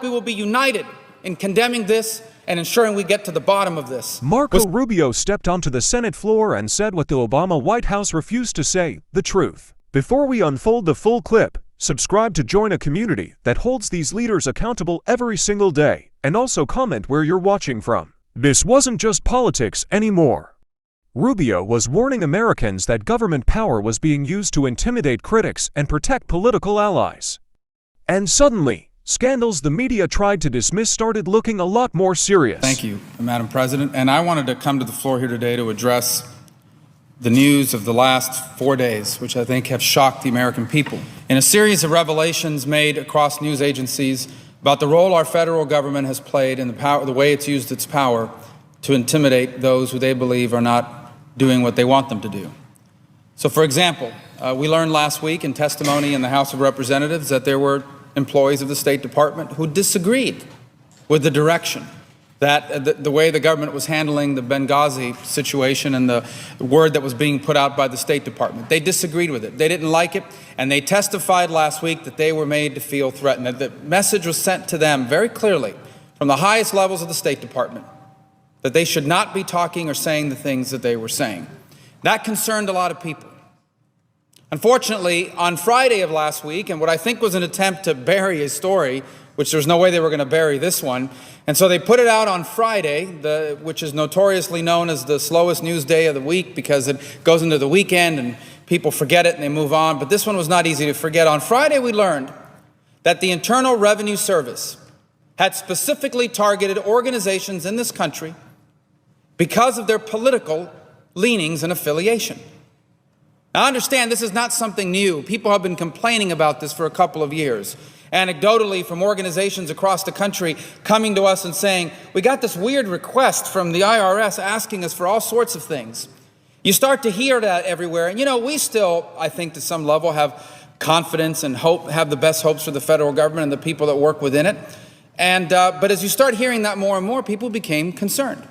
we will be united in condemning this and ensuring we get to the bottom of this. Marco Rubio stepped onto the Senate floor and said what the Obama White House refused to say, the truth. Before we unfold the full clip, subscribe to join a community that holds these leaders accountable every single day, and also comment where you're watching from. This wasn't just politics anymore. Rubio was warning Americans that government power was being used to intimidate critics and protect political allies. And suddenly, scandals the media tried to dismiss started looking a lot more serious. Thank you, Madam President. And I wanted to come to the floor here today to address the news of the last 4 days, which I think have shocked the American people. In a series of revelations made across news agencies about the role our federal government has played in the way it's used its power to intimidate those who they believe are not doing what they want them to do. So, for example, we learned last week in testimony in the House of Representatives that there were employees of the State Department who disagreed with the direction that the way the government was handling the Benghazi situation and the word that was being put out by the State Department. They disagreed with it. They didn't like it, and they testified last week that they were made to feel threatened. That the message was sent to them very clearly from the highest levels of the State Department that they should not be talking or saying the things that they were saying. That concerned a lot of people. Unfortunately, on Friday of last week, and what I think was an attempt to bury a story, which there's no way they were going to bury this one, and so they put it out on Friday, which is notoriously known as the slowest news day of the week because it goes into the weekend and people forget it and they move on. But this one was not easy to forget. On Friday, we learned that the Internal Revenue Service had specifically targeted organizations in this country because of their political leanings and affiliation. Now, understand, this is not something new. People have been complaining about this for a couple of years. Anecdotally, from organizations across the country coming to us and saying, we got this weird request from the IRS asking us for all sorts of things. You start to hear that everywhere. And, you know, we still, I think, to some level have confidence and hope, have the best hopes for the federal government and the people that work within it. And, but as you start hearing that more and more, people became concerned.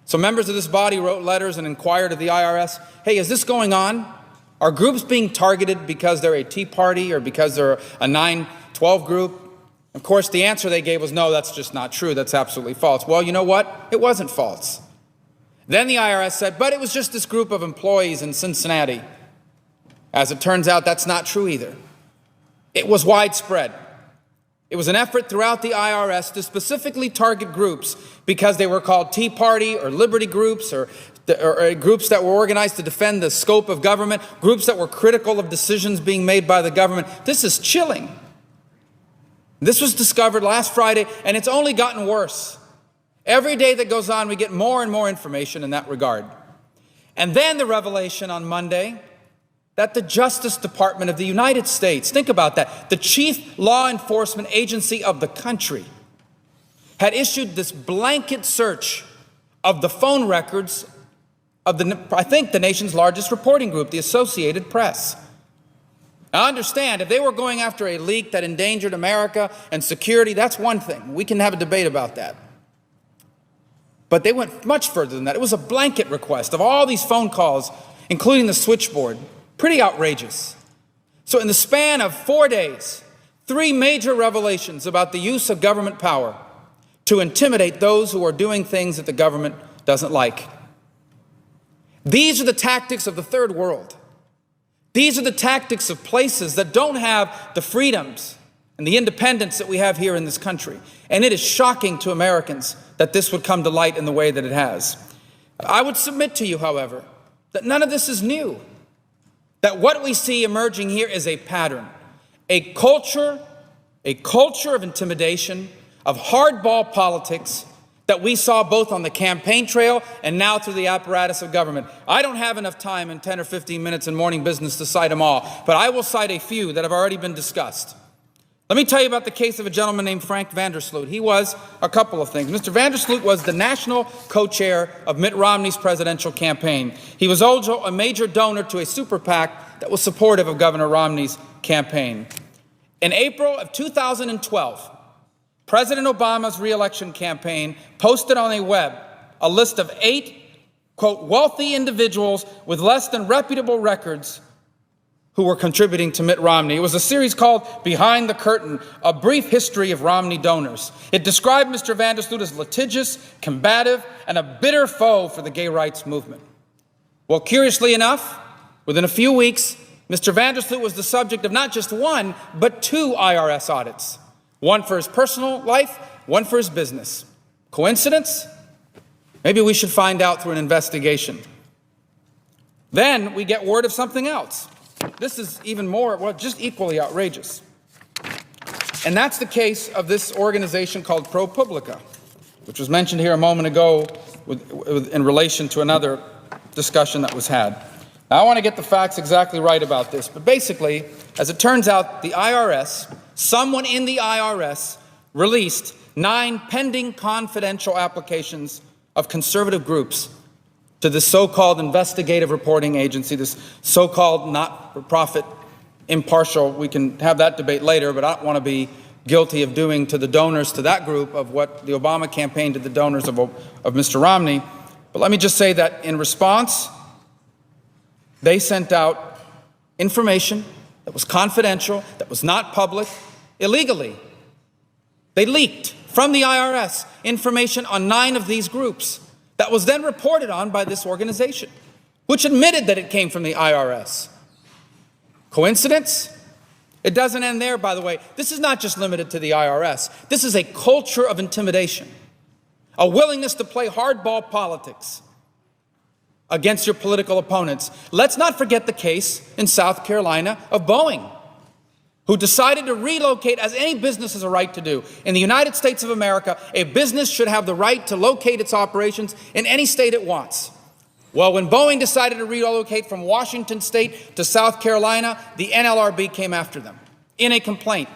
So members of this body wrote letters and inquired of the IRS, hey, is this going on? Are groups being targeted because they're a Tea Party or because they're a 9/12 group? Of course, the answer they gave was, no, that's just not true. That's absolutely false. Well, you know what? It wasn't false. Then the IRS said, but it was just this group of employees in Cincinnati. As it turns out, that's not true either. It was widespread. It was an effort throughout the IRS to specifically target groups because they were called Tea Party or Liberty groups or groups that were organized to defend the scope of government, groups that were critical of decisions being made by the government. This is chilling. This was discovered last Friday, and it's only gotten worse. Every day that goes on, we get more and more information in that regard. And then the revelation on Monday that the Justice Department of the United States, think about that, the chief law enforcement agency of the country, had issued this blanket search of the phone records of I think the nation's largest reporting group, the Associated Press. Now understand, if they were going after a leak that endangered America and security, that's one thing. We can have a debate about that. But they went much further than that. It was a blanket request of all these phone calls, including the switchboard. Pretty outrageous. So in the span of 4 days, 3 major revelations about the use of government power to intimidate those who are doing things that the government doesn't like. These are the tactics of the third world. These are the tactics of places that don't have the freedoms and the independence that we have here in this country. And it is shocking to Americans that this would come to light in the way that it has. I would submit to you, however, that none of this is new. That what we see emerging here is a pattern, a culture of intimidation, of hardball politics that we saw both on the campaign trail and now through the apparatus of government. I don't have enough time in 10 or 15 minutes in morning business to cite them all, but I will cite a few that have already been discussed. Let me tell you about the case of a gentleman named Frank Vandersloot. He was a couple of things. Mr. Vandersloot was the national co-chair of Mitt Romney's presidential campaign. He was also a major donor to a super PAC that was supportive of Governor Romney's campaign. In April of 2012, President Obama's re-election campaign posted on a web a list of 8, quote, wealthy individuals with less than reputable records who were contributing to Mitt Romney. It was a series called Behind the Curtain, A Brief History of Romney Donors. It described Mr. Vandersloot as litigious, combative, and a bitter foe for the gay rights movement. Well, curiously enough, within a few weeks, Mr. Vandersloot was the subject of not just one, but 2 IRS audits. One for his personal life, one for his business. Coincidence? Maybe we should find out through an investigation. Then we get word of something else. This is even more, well, just equally outrageous. And that's the case of this organization called ProPublica, which was mentioned here a moment ago in relation to another discussion that was had. Now, I want to get the facts exactly right about this, but basically, as it turns out, the IRS, someone in the IRS, released 9 pending confidential applications of conservative groups to this so-called investigative reporting agency, this so-called not-for-profit impartial. We can have that debate later, but I don't want to be guilty of doing to the donors to that group of what the Obama campaign did to the donors of Mr. Romney. But let me just say that in response, they sent out information that was confidential, that was not public, illegally. They leaked from the IRS information on 9 of these groups that was then reported on by this organization, which admitted that it came from the IRS. Coincidence? It doesn't end there, by the way. This is not just limited to the IRS. This is a culture of intimidation, a willingness to play hardball politics against your political opponents. Let's not forget the case in South Carolina of Boeing, who decided to relocate, as any business has a right to do. In the United States of America, a business should have the right to locate its operations in any state it wants. Well, when Boeing decided to relocate from Washington State to South Carolina, the NLRB came after them in a complaint,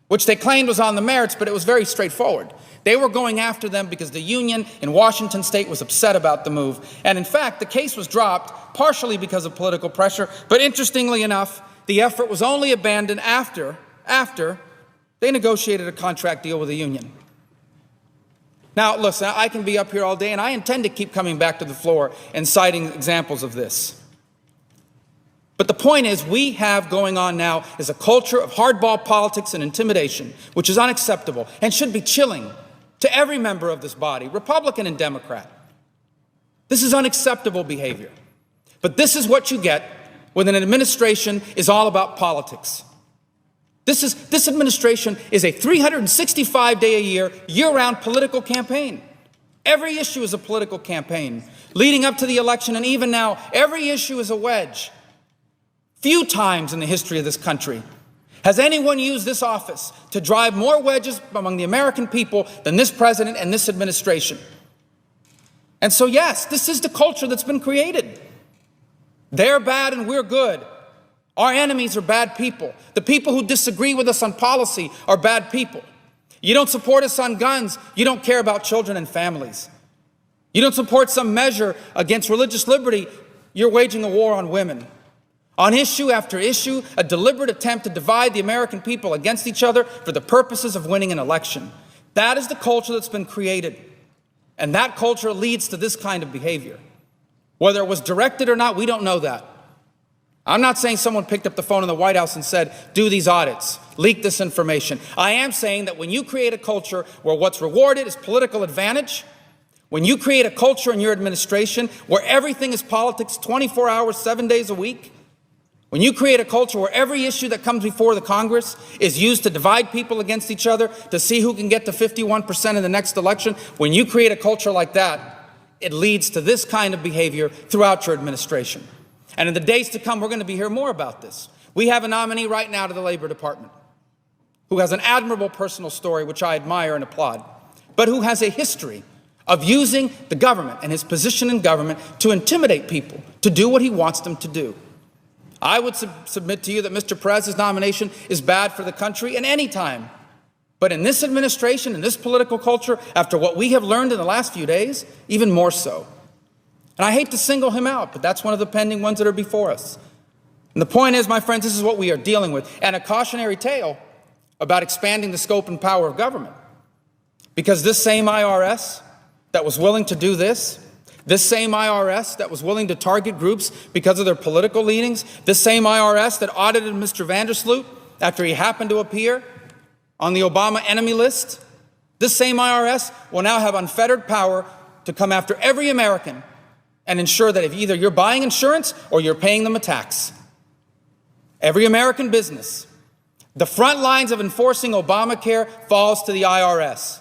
which they claimed was on the merits, but it was very straightforward. They were going after them because the union in Washington State was upset about the move. And in fact, the case was dropped partially because of political pressure, but interestingly enough, the effort was only abandoned after they negotiated a contract deal with the union. Now, listen, I can be up here all day, and I intend to keep coming back to the floor and citing examples of this. But the point is, we have going on now is a culture of hardball politics and intimidation, which is unacceptable and should be chilling to every member of this body, Republican and Democrat. This is unacceptable behavior. But this is what you get when an administration is all about politics. This administration is a 365-day-a-year, year-round political campaign. Every issue is a political campaign. Leading up to the election and even now, every issue is a wedge. Few times in the history of this country has anyone used this office to drive more wedges among the American people than this president and this administration. And so, yes, this is the culture that's been created. They're bad and we're good. Our enemies are bad people. The people who disagree with us on policy are bad people. You don't support us on guns, you don't care about children and families. You don't support some measure against religious liberty, you're waging a war on women. On issue after issue, a deliberate attempt to divide the American people against each other for the purposes of winning an election. That is the culture that's been created. And that culture leads to this kind of behavior. Whether it was directed or not, we don't know that. I'm not saying someone picked up the phone in the White House and said, do these audits, leak this information. I am saying that when you create a culture where what's rewarded is political advantage, when you create a culture in your administration where everything is politics 24 hours, 7 days a week, when you create a culture where every issue that comes before the Congress is used to divide people against each other, to see who can get to 51% in the next election, when you create a culture like that, it leads to this kind of behavior throughout your administration. And in the days to come, we're going to be hearing more about this. We have a nominee right now to the Labor Department who has an admirable personal story, which I admire and applaud, but who has a history of using the government and his position in government to intimidate people, to do what he wants them to do. I would submit to you that Mr. Perez's nomination is bad for the country in any time. But in this administration, in this political culture, after what we have learned in the last few days, even more so. And I hate to single him out, but that's one of the pending ones that are before us. And the point is, my friends, this is what we are dealing with. And a cautionary tale about expanding the scope and power of government. Because this same IRS that was willing to do this This same IRS that was willing to target groups because of their political leanings, this same IRS that audited Mr. Vandersloot after he happened to appear on the Obama enemy list, this same IRS will now have unfettered power to come after every American and ensure that if either you're buying insurance or you're paying them a tax. Every American business. The front lines of enforcing Obamacare falls to the IRS.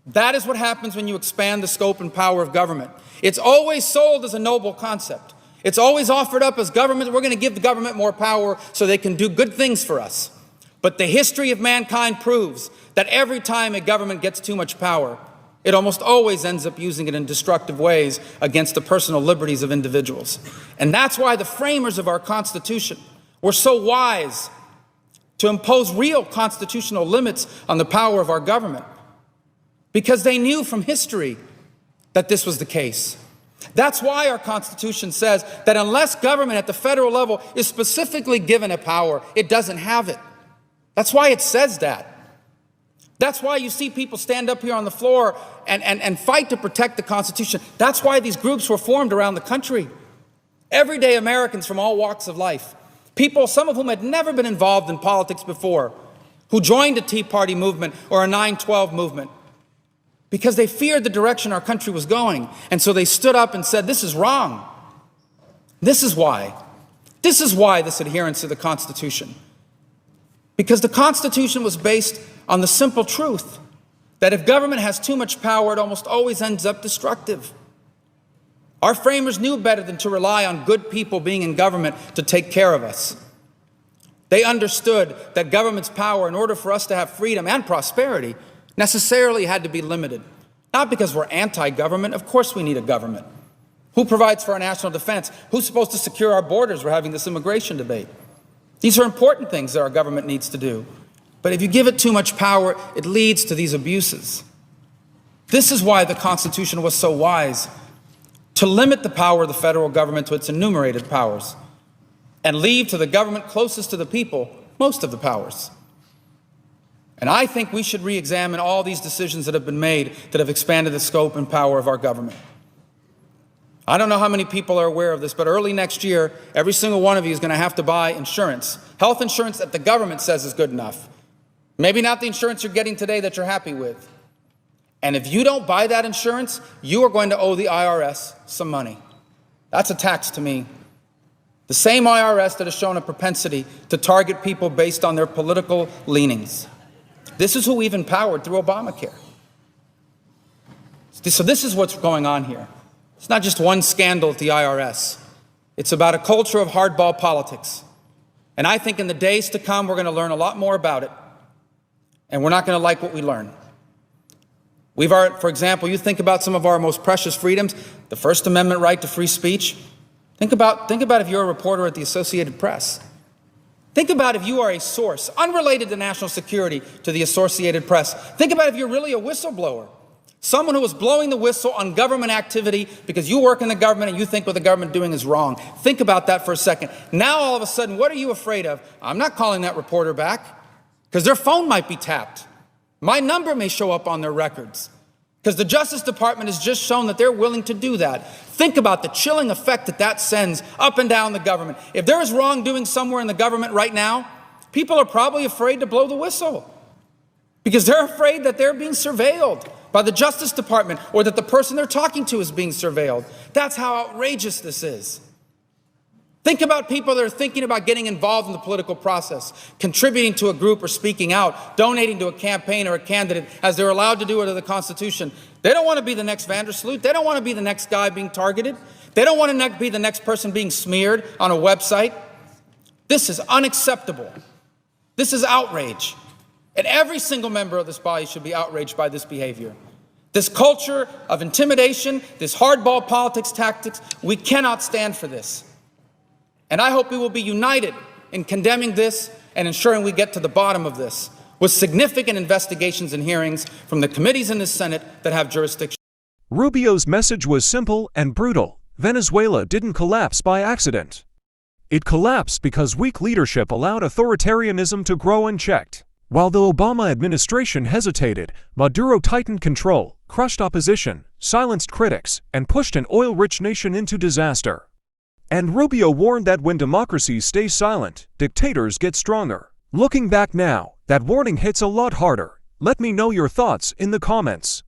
That is what happens when you expand the scope and power of government. It's always sold as a noble concept. It's always offered up as government. We're going to give the government more power so they can do good things for us. But the history of mankind proves that every time a government gets too much power, it almost always ends up using it in destructive ways against the personal liberties of individuals. And that's why the framers of our Constitution were so wise to impose real constitutional limits on the power of our government, because they knew from history that this was the case. That's why our Constitution says that unless government at the federal level is specifically given a power, it doesn't have it. That's why it says that. That's why you see people stand up here on the floor and fight to protect the Constitution. That's why these groups were formed around the country. Everyday Americans from all walks of life, people, some of whom had never been involved in politics before, who joined a Tea Party movement or a 9/12 movement because they feared the direction our country was going. And so they stood up and said, this is wrong. This is why. This is why this adherence to the Constitution. Because the Constitution was based on the simple truth that if government has too much power, it almost always ends up destructive. Our framers knew better than to rely on good people being in government to take care of us. They understood that government's power, in order for us to have freedom and prosperity, necessarily had to be limited. Not because we're anti-government. Of course we need a government. Who provides for our national defense? Who's supposed to secure our borders? We're having this immigration debate. These are important things that our government needs to do. But if you give it too much power, it leads to these abuses. This is why the Constitution was so wise to limit the power of the federal government to its enumerated powers and leave to the government closest to the people most of the powers. And I think we should re-examine all these decisions that have been made that have expanded the scope and power of our government. I don't know how many people are aware of this, but early next year, every single one of you is going to have to buy insurance, health insurance that the government says is good enough. Maybe not the insurance you're getting today that you're happy with. And if you don't buy that insurance, you are going to owe the IRS some money. That's a tax to me. The same IRS that has shown a propensity to target people based on their political leanings. This is who we've empowered through Obamacare. So this is what's going on here. It's not just one scandal at the IRS. It's about a culture of hardball politics. And I think in the days to come, we're going to learn a lot more about it. And we're not going to like what we learn. For example, you think about some of our most precious freedoms, the First Amendment right to free speech. Think about if you're a reporter at the Associated Press. Think about if you are a source, unrelated to national security, to the Associated Press. Think about if you're really a whistleblower, someone who is blowing the whistle on government activity because you work in the government and you think what the government is doing is wrong. Think about that for a second. Now, all of a sudden, what are you afraid of? I'm not calling that reporter back because their phone might be tapped. My number may show up on their records because the Justice Department has just shown that they're willing to do that. Think about the chilling effect that that sends up and down the government. If there is wrongdoing somewhere in the government right now, people are probably afraid to blow the whistle because they're afraid that they're being surveilled by the Justice Department or that the person they're talking to is being surveilled. That's how outrageous this is. Think about people that are thinking about getting involved in the political process, contributing to a group or speaking out, donating to a campaign or a candidate as they're allowed to do it under the Constitution. They don't want to be the next Vandersloot. They don't want to be the next guy being targeted. They don't want to be the next person being smeared on a website. This is unacceptable. This is outrage. And every single member of this body should be outraged by this behavior. This culture of intimidation, this hardball politics tactics, we cannot stand for this. And I hope we will be united in condemning this and ensuring we get to the bottom of this with significant investigations and hearings from the committees in the Senate that have jurisdiction. Rubio's message was simple and brutal. Venezuela didn't collapse by accident. It collapsed because weak leadership allowed authoritarianism to grow unchecked. While the Obama administration hesitated, Maduro tightened control, crushed opposition, silenced critics, and pushed an oil-rich nation into disaster. And Rubio warned that when democracies stay silent, dictators get stronger. Looking back now, that warning hits a lot harder. Let me know your thoughts in the comments.